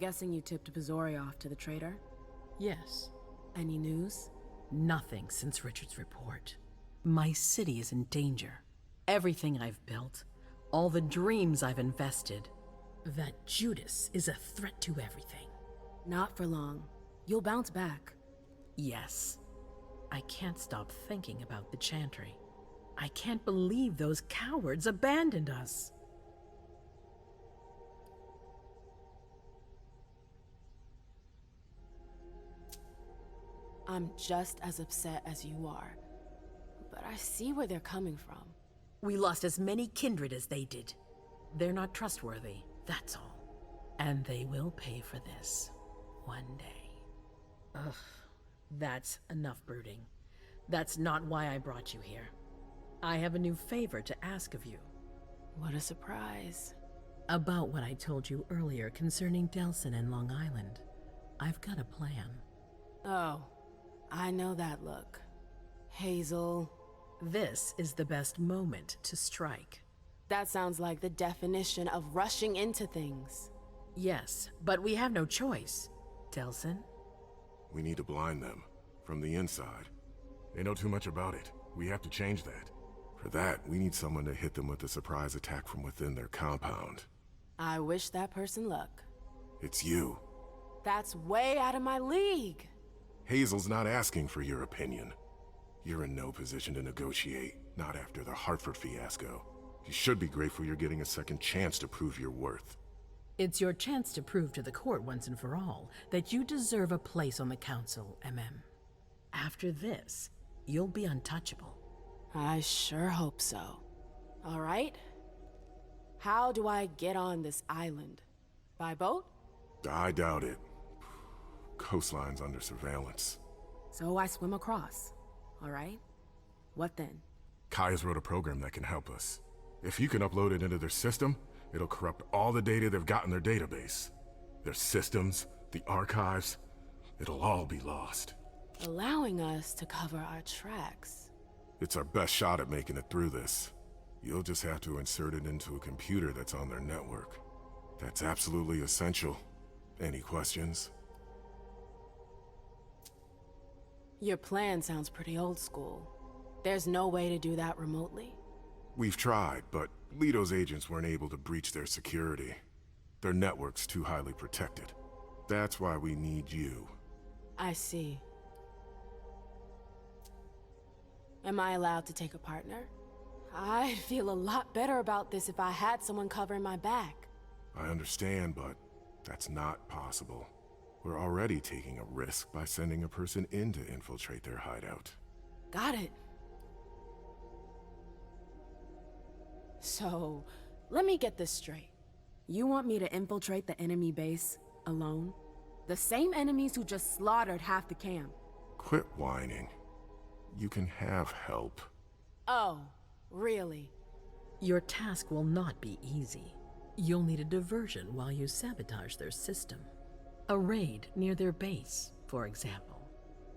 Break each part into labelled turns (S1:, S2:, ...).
S1: guessing you tipped Bizori off to the traitor?
S2: Yes.
S1: Any news?
S2: Nothing since Richard's report. My city is in danger. Everything I've built, all the dreams I've invested. That Judas is a threat to everything.
S1: Not for long. You'll bounce back.
S2: Yes. I can't stop thinking about the Chantry. I can't believe those cowards abandoned us.
S1: I'm just as upset as you are. But I see where they're coming from.
S2: We lost as many kindred as they did. They're not trustworthy, that's all. And they will pay for this. One day. Ugh. That's enough brooding. That's not why I brought you here. I have a new favor to ask of you.
S1: What a surprise.
S2: About what I told you earlier concerning Delsin and Long Island. I've got a plan.
S1: Oh, I know that look. Hazel.
S2: This is the best moment to strike.
S1: That sounds like the definition of rushing into things.
S2: Yes, but we have no choice. Delsin?
S3: We need to blind them, from the inside. They know too much about it. We have to change that. For that, we need someone to hit them with a surprise attack from within their compound.
S1: I wish that person luck.
S3: It's you.
S1: That's way out of my league.
S3: Hazel's not asking for your opinion. You're in no position to negotiate, not after the Hartford fiasco. You should be grateful you're getting a second chance to prove your worth.
S2: It's your chance to prove to the court once and for all that you deserve a place on the council, Emem. After this, you'll be untouchable.
S1: I sure hope so. All right. How do I get on this island? By boat?
S3: I doubt it. Coastline's under surveillance.
S1: So I swim across. All right. What then?
S3: Kaya's wrote a program that can help us. If you can upload it into their system, it'll corrupt all the data they've got in their database. Their systems, the archives, it'll all be lost.
S1: Allowing us to cover our tracks.
S3: It's our best shot at making it through this. You'll just have to insert it into a computer that's on their network. That's absolutely essential. Any questions?
S1: Your plan sounds pretty old school. There's no way to do that remotely.
S3: We've tried, but Leto's agents weren't able to breach their security. Their network's too highly protected. That's why we need you.
S1: I see. Am I allowed to take a partner? I'd feel a lot better about this if I had someone covering my back.
S3: I understand, but that's not possible. We're already taking a risk by sending a person in to infiltrate their hideout.
S1: Got it. So, let me get this straight. You want me to infiltrate the enemy base alone? The same enemies who just slaughtered half the camp.
S3: Quit whining. You can have help.
S1: Oh, really?
S2: Your task will not be easy. You'll need a diversion while you sabotage their system. A raid near their base, for example.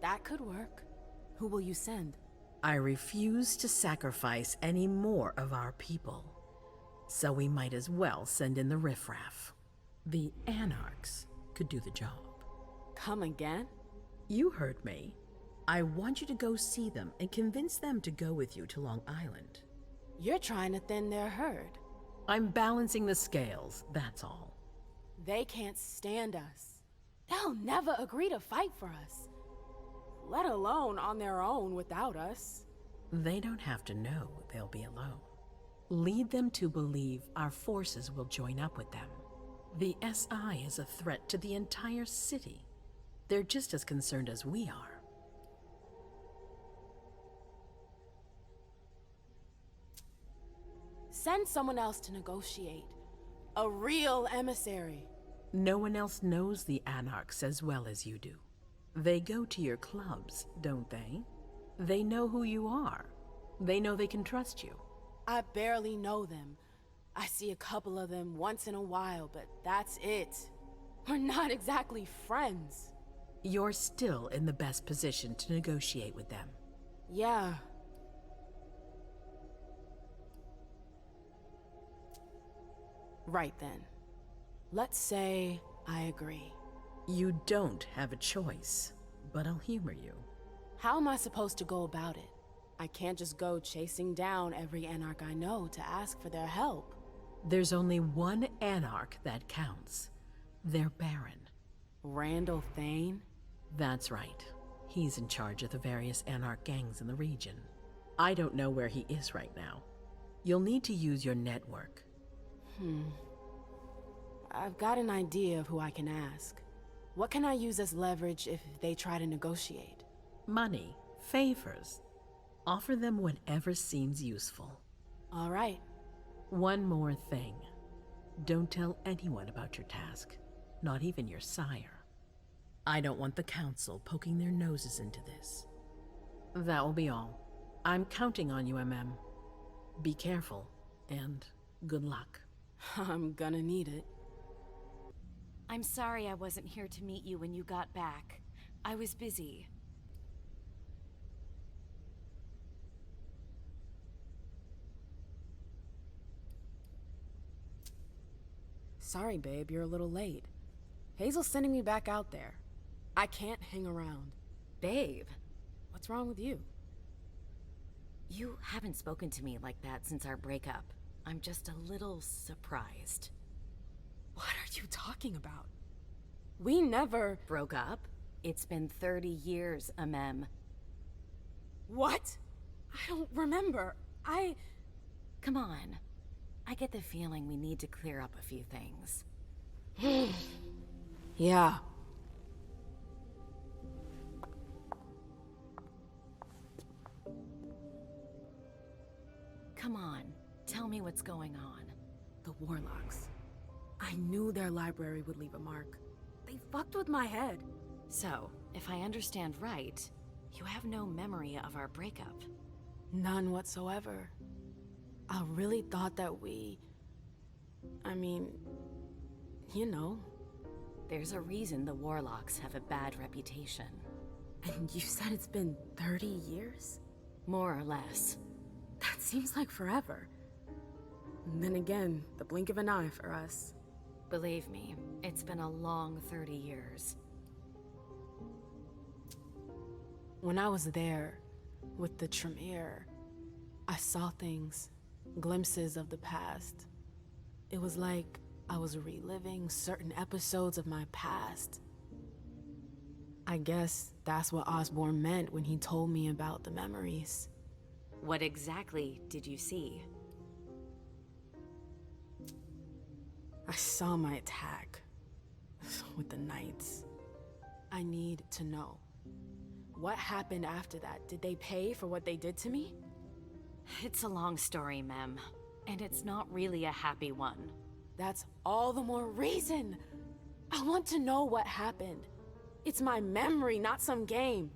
S1: That could work. Who will you send?
S2: I refuse to sacrifice any more of our people. So we might as well send in the riffraff. The Anarchs could do the job.
S1: Come again?
S2: You heard me. I want you to go see them and convince them to go with you to Long Island.
S1: You're trying to thin their herd.
S2: I'm balancing the scales, that's all.
S1: They can't stand us. They'll never agree to fight for us. Let alone on their own without us.
S2: They don't have to know they'll be alone. Lead them to believe our forces will join up with them. The SI is a threat to the entire city. They're just as concerned as we are.
S1: Send someone else to negotiate. A real emissary.
S2: No one else knows the Anarchs as well as you do. They go to your clubs, don't they? They know who you are. They know they can trust you.
S1: I barely know them. I see a couple of them once in a while, but that's it. We're not exactly friends.
S2: You're still in the best position to negotiate with them.
S1: Yeah. Right then. Let's say I agree.
S2: You don't have a choice, but I'll humor you.
S1: How am I supposed to go about it? I can't just go chasing down every Anarch I know to ask for their help.
S2: There's only one Anarch that counts. Their Baron.
S1: Randall Thane?
S2: That's right. He's in charge of the various Anarch gangs in the region. I don't know where he is right now. You'll need to use your network.
S1: I've got an idea of who I can ask. What can I use as leverage if they try to negotiate?
S2: Money, favors. Offer them whatever seems useful.
S1: All right.
S2: One more thing. Don't tell anyone about your task, not even your sire. I don't want the Council poking their noses into this. That will be all. I'm counting on you, Emem. Be careful, and good luck.
S1: I'm gonna need it.
S4: I'm sorry I wasn't here to meet you when you got back. I was busy.
S1: Sorry, babe, you're a little late. Hazel's sending me back out there. I can't hang around.
S4: Babe,
S1: What's wrong with you?
S4: you haven't spoken to me like that since our breakup. I'm just a little surprised.
S1: What are you talking about? We never...
S4: Broke up? It's been 30 years, Emem.
S1: What? I don't remember.
S4: Come on. I get the feeling we need to clear up a few things.
S1: Yeah.
S4: Come on, tell me what's going on.
S1: The Warlocks. I knew their library would leave a mark. They fucked with my head.
S4: So, if I understand right, you have no memory of our breakup.
S1: None whatsoever. I really thought that I mean, you know.
S4: There's a reason the Warlocks have a bad reputation.
S1: And you said it's been 30 years?
S4: More or less.
S1: That seems like forever. And then again, the blink of an eye for us.
S4: Believe me, it's been a long 30 years.
S1: When I was there, with the Tremere, I saw things, glimpses of the past. It was like I was reliving certain episodes of my past. I guess that's what Osborne meant when he told me about the memories.
S4: What exactly did you see?
S1: I saw my attack with the Knights. I need to know. What happened after that? Did they pay for what they did to me?
S4: It's a long story, Mem. And it's not really a happy one.
S1: That's all the more reason. I want to know what happened. It's my memory, not some game.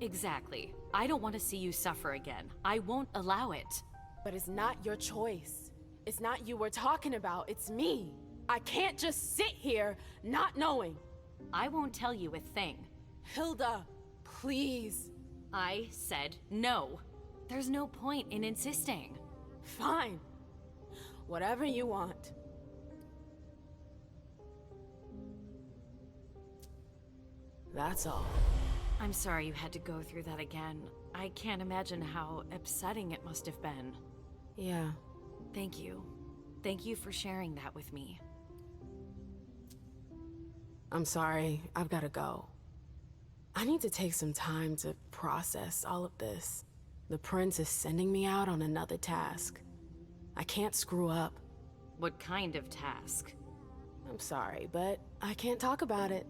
S4: Exactly. I don't want to see you suffer again. I won't allow it.
S1: But it's not your choice. It's not you we're talking about, it's me. I can't just sit here not knowing.
S4: I won't tell you a thing.
S1: Hilda, please.
S4: I said no. There's no point in insisting.
S1: Fine. Whatever you want. That's all.
S4: I'm sorry you had to go through that again. I can't imagine how upsetting it must have been.
S1: Yeah.
S4: Thank you. Thank you for sharing that with me.
S1: I'm sorry, I've gotta go. I need to take some time to process all of this. The Prince is sending me out on another task. I can't screw up.
S4: What kind of task?
S1: I'm sorry, but I can't talk about it.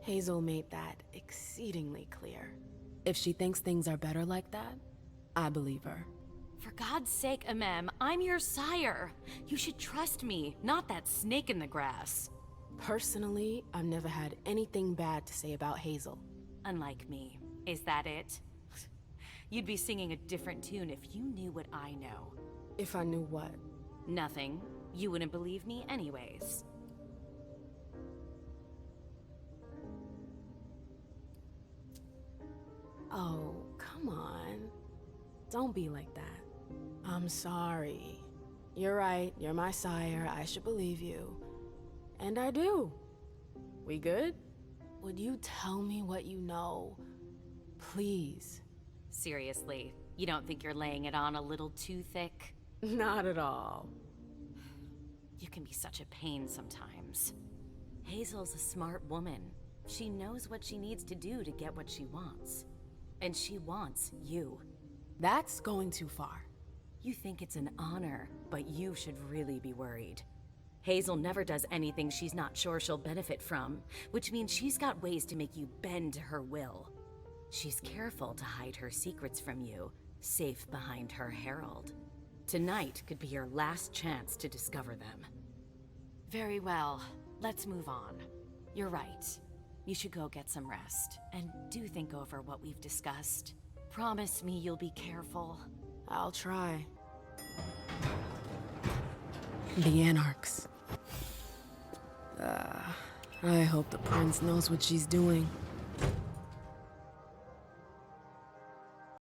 S1: Hazel made that exceedingly clear. If she thinks things are better like that, I believe her.
S4: For God's sake, Emem, I'm your sire. You should trust me, not that snake in the grass.
S1: Personally, I've never had anything bad to say about Hazel.
S4: Unlike me. Is that it? You'd be singing a different tune if you knew what I know.
S1: If I knew what?
S4: Nothing. You wouldn't believe me anyways.
S1: Oh, come on. Don't be like that. I'm sorry. You're right, you're my sire, I should believe you. And I do. We good? Would you tell me what you know? Please.
S4: Seriously, you don't think you're laying it on a little too thick?
S1: Not at all.
S4: You can be such a pain sometimes. Hazel's a smart woman. She knows what she needs to do to get what she wants. And she wants you.
S1: That's going too far.
S4: You think it's an honor, but you should really be worried. Hazel never does anything she's not sure she'll benefit from, which means she's got ways to make you bend to her will. She's careful to hide her secrets from you, safe behind her herald. Tonight could be your last chance to discover them. Very well, let's move on. You're right. You should go get some rest, and do think over what we've discussed. Promise me you'll be careful.
S1: I'll try. The Anarchs. I hope the prince knows what she's doing.